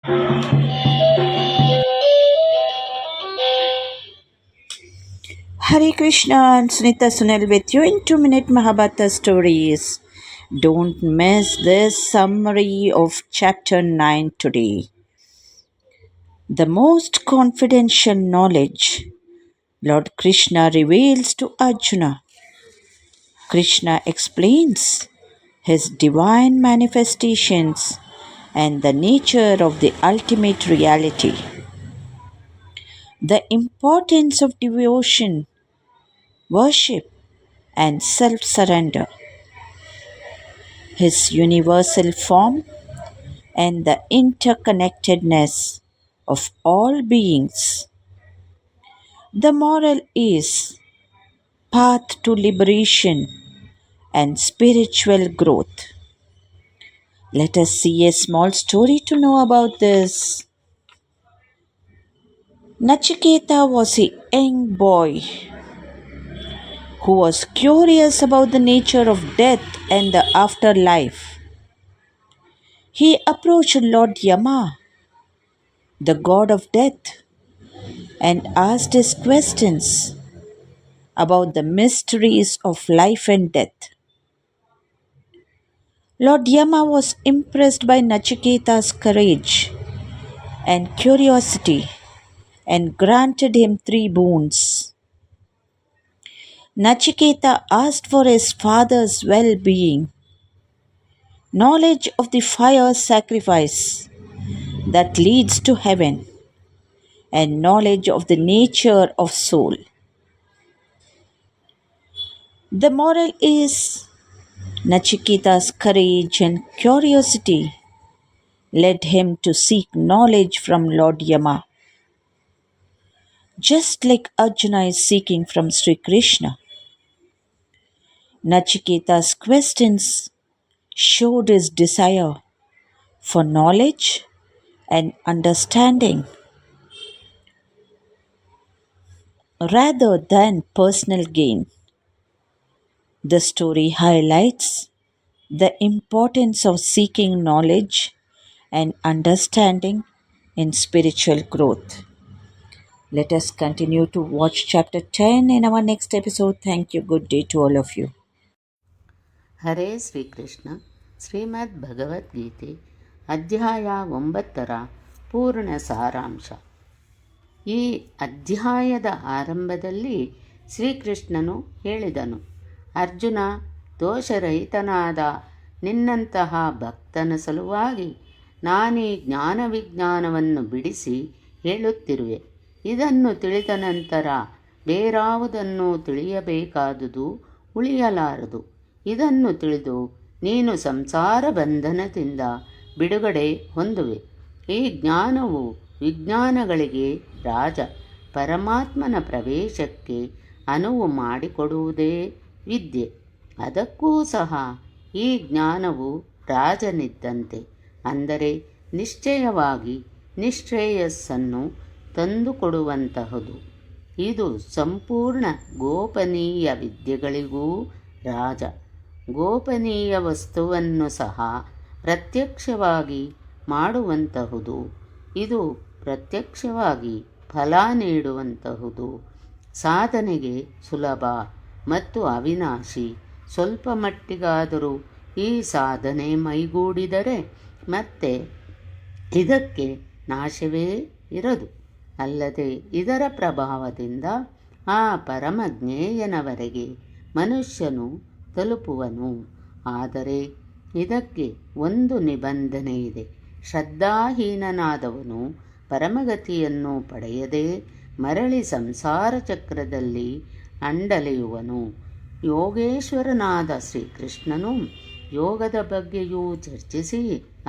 Hare Krishna and Sunita Sunil with you in 2 Minute Mahabharata stories. Don't miss this summary of chapter 9 today. The most confidential knowledge Lord Krishna reveals to Arjuna. Krishna explains his divine manifestations and the nature of the ultimate reality. The importance of devotion, worship, and self surrender. His universal form and the interconnectedness of all beings. The moral is path to liberation and spiritual growth. Let us see a small story to know about this. Nachiketa was a young boy who was curious about the nature of death and the afterlife. He approached Lord Yama, the god of death, and asked his questions about the mysteries of life and death. Lord Yama was impressed by Nachiketa's courage and curiosity and granted him 3 boons. Nachiketa asked for his father's well being, knowledge of the fire sacrifice that leads to heaven, and knowledge of the nature of soul. The moral is Nachiketa's courage and curiosity led him to seek knowledge from Lord Yama, just like Arjuna is seeking from Sri Krishna. Nachiketa's questions showed his desire for knowledge and understanding rather than personal gain. The story highlights the importance of seeking knowledge and understanding in spiritual growth. Let us continue to watch chapter 10 in our next episode. Thank you. Good day to all of you. ಹರೇ ಶ್ರೀಕೃಷ್ಣ. ಶ್ರೀಮದ್ ಭಗವದ್ಗೀತೆ ಅಧ್ಯಾಯ 9 ಪೂರ್ಣ ಸಾರಾಂಶ. ಈ ಅಧ್ಯಾಯದ ಆರಂಭದಲ್ಲಿ ಶ್ರೀಕೃಷ್ಣನು ಹೇಳಿದನು, ಅರ್ಜುನ, ದೋಷರಹಿತನಾದ ನಿನ್ನಂತಹ ಭಕ್ತನ ಸಲುವಾಗಿ ನಾನೀ ಜ್ಞಾನವಿಜ್ಞಾನವನ್ನು ಬಿಡಿಸಿ ಹೇಳುತ್ತಿರುವೆ. ಇದನ್ನು ತಿಳಿದ ನಂತರ ಬೇರಾವುದನ್ನು ತಿಳಿಯಬೇಕಾದುದು ಉಳಿಯಲಾರದು. ಇದನ್ನು ತಿಳಿದು ನೀನು ಸಂಸಾರ ಬಂಧನದಿಂದ ಬಿಡುಗಡೆ ಹೊಂದುವೆ. ಈ ಜ್ಞಾನವು ವಿಜ್ಞಾನಗಳಿಗೆ ರಾಜ. ಪರಮಾತ್ಮನ ಪ್ರವೇಶಕ್ಕೆ ಅನುವು ಮಾಡಿಕೊಡುವುದೇ ವಿದ್ಯೆ. ಅದಕ್ಕೂ ಸಹ ಈ ಜ್ಞಾನವು ರಾಜನಿದ್ದಂತೆ, ಅಂದರೆ ನಿಶ್ಚಯವಾಗಿ ನಿಶ್ರೇಯಸ್ಸನ್ನು ತಂದುಕೊಡುವಂತಹುದು. ಇದು ಸಂಪೂರ್ಣ ಗೋಪನೀಯ ವಿದ್ಯೆಗಳಿಗೂ ರಾಜ. ಗೋಪನೀಯ ವಸ್ತುವನ್ನು ಸಹ ಪ್ರತ್ಯಕ್ಷವಾಗಿ ಮಾಡುವಂತಹುದು. ಇದು ಪ್ರತ್ಯಕ್ಷವಾಗಿ ಫಲ ನೀಡುವಂತಹುದು. ಸಾಧನೆಗೆ ಸುಲಭ ಮತ್ತು ಅವಿನಾಶಿ. ಸ್ವಲ್ಪ ಮಟ್ಟಿಗಾದರೂ ಈ ಸಾಧನೆ ಮೈಗೂಡಿದರೆ ಮತ್ತೆ ಇದಕ್ಕೆ ನಾಶವೇ ಇರದು. ಅಲ್ಲದೆ ಇದರ ಪ್ರಭಾವದಿಂದ ಆ ಪರಮಜ್ಞೇಯನವರೆಗೆ ಮನುಷ್ಯನು ತಲುಪುವನು. ಆದರೆ ಇದಕ್ಕೆ ಒಂದು ನಿಬಂಧನೆ ಇದೆ. ಶ್ರದ್ಧಾಹೀನನಾದವನು ಪರಮಗತಿಯನ್ನು ಪಡೆಯದೆ ಮರಳಿ ಸಂಸಾರ ಚಕ್ರದಲ್ಲಿ ಅಂಡಲೆಯುವನು. ಯೋಗೇಶ್ವರನಾದ ಶ್ರೀಕೃಷ್ಣನು ಯೋಗದ ಬಗ್ಗೆಯೂ ಚರ್ಚಿಸಿ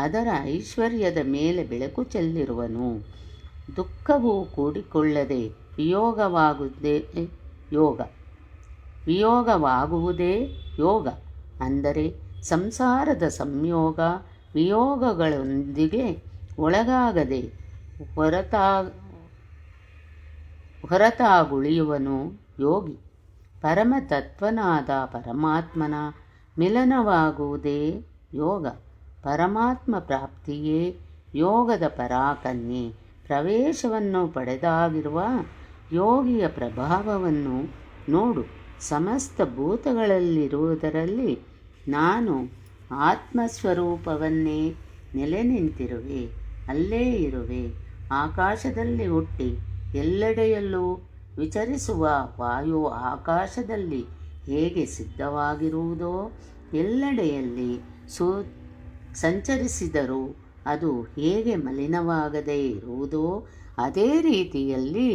ಅದರ ಐಶ್ವರ್ಯದ ಮೇಲೆ ಬೆಳಕು ಚೆಲ್ಲಿರುವನು. ದುಃಖವು ಕೂಡಿಕೊಳ್ಳದೆ ವಿಯೋಗವಾಗುವುದೇ ಯೋಗ. ಅಂದರೆ ಸಂಸಾರದ ಸಂಯೋಗ ವಿಯೋಗಗಳೊಂದಿಗೆ ಒಳಗಾಗದೆ ಹೊರತಾಗುಳಿಯುವನು ಯೋಗಿ. ಪರಮತತ್ವನಾದ ಪರಮಾತ್ಮನ ಮಿಲನವಾಗುವುದೇ ಯೋಗ. ಪರಮಾತ್ಮ ಪ್ರಾಪ್ತಿಯೇ ಯೋಗದ ಪರಾಕನ್ಯೆ ಪ್ರವೇಶವನ್ನು ಪಡೆದಾಗಿರುವ ಯೋಗಿಯ ಪ್ರಭಾವವನ್ನು ನೋಡು. ಸಮಸ್ತ ಭೂತಗಳಲ್ಲಿರುವುದರಲ್ಲಿ ನಾನು ಆತ್ಮಸ್ವರೂಪವನ್ನೇ ನೆಲೆ ನಿಂತಿರುವೆ, ಅಲ್ಲೇ ಇರುವೆ. ಆಕಾಶದಲ್ಲಿ ಹುಟ್ಟಿ ಎಲ್ಲೆಡೆಯಲ್ಲೂ ವಿಚರಿಸುವ ವಾಯು ಆಕಾಶದಲ್ಲಿ ಹೇಗೆ ಸಿದ್ಧವಾಗಿರುವುದೋ, ಎಲ್ಲೆಡೆಯಲ್ಲಿ ಸಂಚರಿಸಿದರೂ ಅದು ಹೇಗೆ ಮಲಿನವಾಗದೇ ಇರುವುದೋ, ಅದೇ ರೀತಿಯಲ್ಲಿ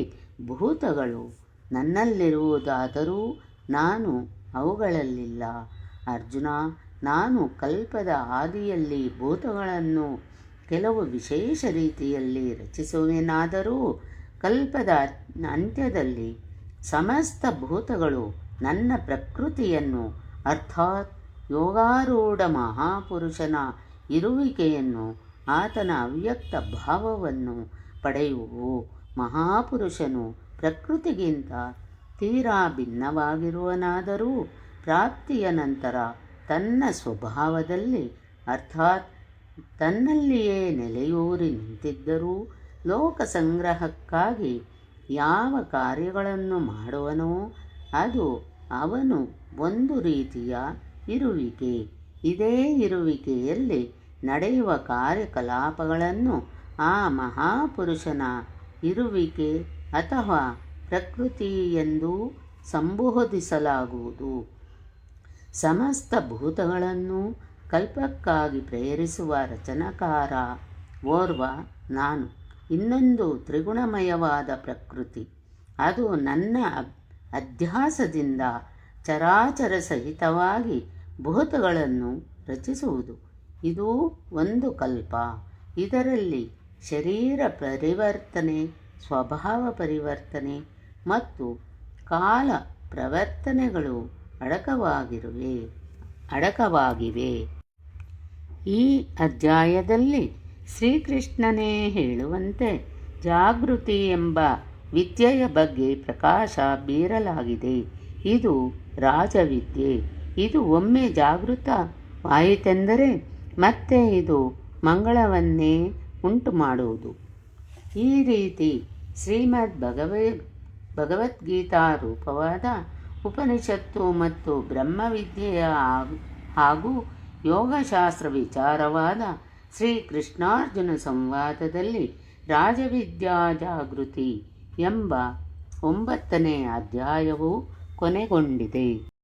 ಭೂತಗಳು ನನ್ನಲ್ಲಿರುವುದಾದರೂ ನಾನು ಅವುಗಳಲ್ಲಿಲ್ಲ. ಅರ್ಜುನ, ನಾನು ಕಲ್ಪದ ಆದಿಯಲ್ಲಿ ಭೂತಗಳನ್ನು ಕೆಲವು ವಿಶೇಷ ರೀತಿಯಲ್ಲಿ ರಚಿಸುವೆನಾದರೂ ಕಲ್ಪದ ಅಂತ್ಯದಲ್ಲಿ ಸಮಸ್ತ ಭೂತಗಳು ನನ್ನ ಪ್ರಕೃತಿಯನ್ನು ಅರ್ಥಾತ್ ಯೋಗಾರೂಢ ಮಹಾಪುರುಷನ ಇರುವಿಕೆಯನ್ನು, ಆತನ ಅವ್ಯಕ್ತ ಭಾವವನ್ನು ಪಡೆಯುವು. ಮಹಾಪುರುಷನು ಪ್ರಕೃತಿಗಿಂತ ತೀರಾ ಭಿನ್ನವಾಗಿರುವನಾದರೂ ಪ್ರಾಪ್ತಿಯ ನಂತರ ತನ್ನ ಸ್ವಭಾವದಲ್ಲಿ ಅರ್ಥಾತ್ ತನ್ನಲ್ಲಿಯೇ ನೆಲೆಯೂರಿ ನಿಂತಿದ್ದರೂ ಲೋಕ ಸಂಗ್ರಹಕ್ಕಾಗಿ ಯಾವ ಕಾರ್ಯಗಳನ್ನು ಮಾಡುವನೋ ಅದು ಅವನು ಒಂದು ರೀತಿಯ ಇರುವಿಕೆ. ಇದೇ ಇರುವಿಕೆಯಲ್ಲಿ ನಡೆಯುವ ಕಾರ್ಯಕಲಾಪಗಳನ್ನು ಆ ಮಹಾಪುರುಷನ ಇರುವಿಕೆ ಅಥವಾ ಪ್ರಕೃತಿ ಎಂದು ಸಂಬೋಧಿಸಲಾಗುವುದು. ಸಮಸ್ತ ಭೂತಗಳನ್ನು ಕಲ್ಪಕ್ಕಾಗಿ ಪ್ರೇರಿಸುವ ರಚನಕಾರ ಓರ್ವ ನಾನು. ಇನ್ನೊಂದು ತ್ರಿಗುಣಮಯವಾದ ಪ್ರಕೃತಿ, ಅದು ನನ್ನ ಅಧ್ಯಾಸದಿಂದ ಚರಾಚರ ಸಹಿತವಾಗಿ ಭೂತಗಳನ್ನು ರಚಿಸುವುದು. ಇದು ಒಂದು ಕಲ್ಪ. ಇದರಲ್ಲಿ ಶರೀರ ಪರಿವರ್ತನೆ, ಸ್ವಭಾವ ಪರಿವರ್ತನೆ ಮತ್ತು ಕಾಲ ಪ್ರವರ್ತನೆಗಳು ಅಡಕವಾಗಿವೆ. ಈ ಅಧ್ಯಾಯದಲ್ಲಿ ಶ್ರೀಕೃಷ್ಣನೇ ಹೇಳುವಂತೆ ಜಾಗೃತಿ ಎಂಬ ವಿದ್ಯೆಯ ಬಗ್ಗೆ ಪ್ರಕಾಶ ಬೀರಲಾಗಿದೆ. ಇದು ರಾಜವಿದ್ಯೆ. ಇದು ಒಮ್ಮೆ ಜಾಗೃತವಾಯಿತೆಂದರೆ ಮತ್ತೆ ಇದು ಮಂಗಳವನ್ನೇ ಉಂಟು ಮಾಡುವುದು. ಈ ರೀತಿ ಭಗವದ್ಗೀತಾ ರೂಪವಾದ ಉಪನಿಷತ್ತು ಮತ್ತು ಬ್ರಹ್ಮವಿದ್ಯೆಯ ಹಾಗೂ ಯೋಗಶಾಸ್ತ್ರ ವಿಚಾರವಾದ ಶ್ರೀಕೃಷ್ಣಾರ್ಜುನ ಸಂವಾದದಲ್ಲಿ ರಾಜವಿದ್ಯಾ ಜಾಗೃತಿ ಎಂಬ 9ನೇ ಅಧ್ಯಾಯವು ಕೊನೆಗೊಂಡಿದೆ.